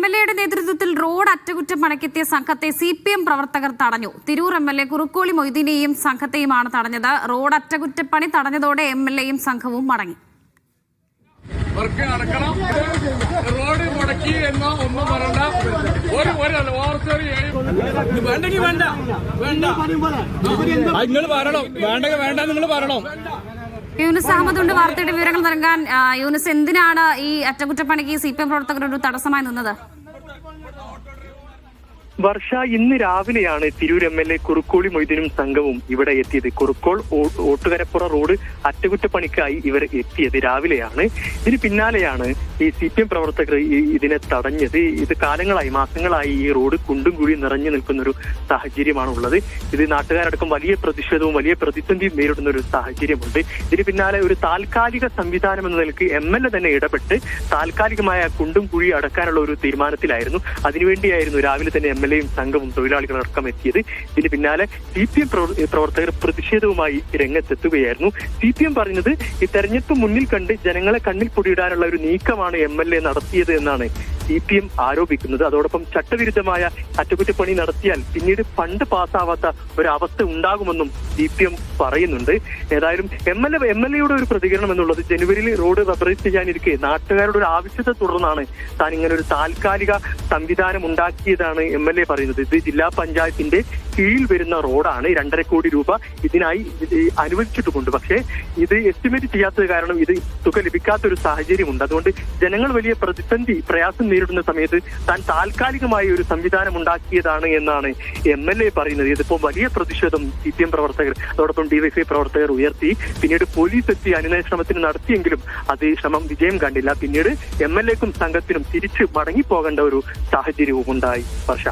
MLA-യുടെ നേതൃത്വത്തിൽ റോഡ് അറ്റകുറ്റപ്പണിക്കെത്തിയ സംഘത്തെ CPM പ്രവർത്തകർ തടഞ്ഞു. തിരൂർ MLA കുറുക്കോളി മൊയ്തീനെയും സംഘത്തെയുമാണ് തടഞ്ഞത്. റോഡ് അറ്റകുറ്റപ്പണി തടഞ്ഞതോടെ MLA-യും സംഘവും മടങ്ങി. റോഡ് മുടക്കി എന്നോ ഒന്നും പറയണ്ട. യൂനുസ് അഹമ്മദ് ഉണ്ട് വാർത്തയുടെ വിവരങ്ങൾ നൽകാൻ. യൂനുസ്, എന്തിനാണ് ഈ അറ്റകുറ്റപ്പണിക്ക് CPM പ്രവർത്തകർ ഒരു തടസ്സമായി നിന്നത്? വർഷ, ഇന്ന് രാവിലെയാണ് തിരൂർ MLA കുറുക്കോളി മൊയ്തീനും സംഘവും ഇവിടെ എത്തിയത്. കുറുക്കോൾ ഓട്ടുകരപ്പുറ റോഡ് അറ്റകുറ്റപ്പണിക്കായി ഇവർ എത്തിയത് രാവിലെയാണ്. ഇതിന് പിന്നാലെയാണ് ഈ CPM പ്രവർത്തകർ ഇതിനെ തടഞ്ഞത്. ഇത് കാലങ്ങളായി, മാസങ്ങളായി ഈ റോഡ് കുണ്ടും കുഴിയും നിറഞ്ഞു നിൽക്കുന്ന ഒരു സാഹചര്യമാണ് ഉള്ളത്. ഇത് നാട്ടുകാരടക്കം വലിയ പ്രതിഷേധവും വലിയ പ്രതിസന്ധിയും നേരിടുന്ന ഒരു സാഹചര്യമുണ്ട്. ഇതിന് പിന്നാലെ ഒരു താൽക്കാലിക സംവിധാനം എന്ന നിലയ്ക്ക് MLA തന്നെ ഇടപെട്ട് താൽക്കാലികമായ കുണ്ടും കുഴി അടക്കാനുള്ള ഒരു തീരുമാനത്തിലായിരുന്നു. അതിനുവേണ്ടിയായിരുന്നു രാവിലെ തന്നെ MLA-യും സംഘവും തൊഴിലാളികളടക്കം എത്തിയത്. ഇതിന് പിന്നാലെ CPM പ്രവർത്തകർ പ്രതിഷേധവുമായി രംഗത്തെത്തുകയായിരുന്നു. CPM പറയുന്നത് ഈ തെരഞ്ഞെടുപ്പ് മുന്നിൽ കണ്ട് ജനങ്ങളെ കണ്ണിൽ പൊടിയിടാനുള്ള ഒരു നീക്കമാണ് MLA നടത്തിയത് എന്നാണ് CPM ആരോപിക്കുന്നത്. അതോടൊപ്പം ചട്ടവിരുദ്ധമായ അറ്റകുറ്റപ്പണി നടത്തിയാൽ പിന്നീട് ഫണ്ട് പാസ്സാവാത്ത ഒരവസ്ഥ ഉണ്ടാകുമെന്നും CPM പറയുന്നുണ്ട്. ഏതായാലും MLA-യുടെ ഒരു പ്രതികരണം എന്നുള്ളത് ജനുവരിയിൽ റോഡ് റബ്ബറൈസ് ചെയ്യാനിരിക്കെ നാട്ടുകാരുടെ ഒരു ആവശ്യത്തെ തുടർന്നാണ് താൻ ഇങ്ങനെ ഒരു താൽക്കാലിക സംവിധാനം ഉണ്ടാക്കിയതാണ് MLA പറയുന്നത്. ഇത് ജില്ലാ പഞ്ചായത്തിന്റെ കീഴിൽ വരുന്ന റോഡാണ്. 2.5 കോടി രൂപ ഇതിനായി അനുവദിച്ചിട്ടുമുണ്ട്. പക്ഷേ ഇത് എസ്റ്റിമേറ്റ് ചെയ്യാത്തത് കാരണം ഇത് തുക ലഭിക്കാത്തൊരു സാഹചര്യമുണ്ട്. അതുകൊണ്ട് ജനങ്ങൾ വലിയ പ്രയാസം നേരിടുന്ന സമയത്ത് താൻ താൽക്കാലികമായി ഒരു സംവിധാനം ഉണ്ടാക്കിയതാണ് എന്നാണ് MLA പറയുന്നത്. ഇതിപ്പോൾ വലിയ പ്രതിഷേധം CPM പ്രവർത്തകർ അതോടൊപ്പം DYFI പ്രവർത്തകർ ഉയർത്തി. പിന്നീട് പോലീസ് എത്തി അനുനയശ്രമത്തിന് നടത്തിയെങ്കിലും അത് ശ്രമം വിജയം കണ്ടില്ല. പിന്നീട് MLA-ക്കും സംഘത്തിനും തിരിച്ച് മടങ്ങിപ്പോകേണ്ട ഒരു സാഹചര്യവും ഉണ്ടായി. വർഷ.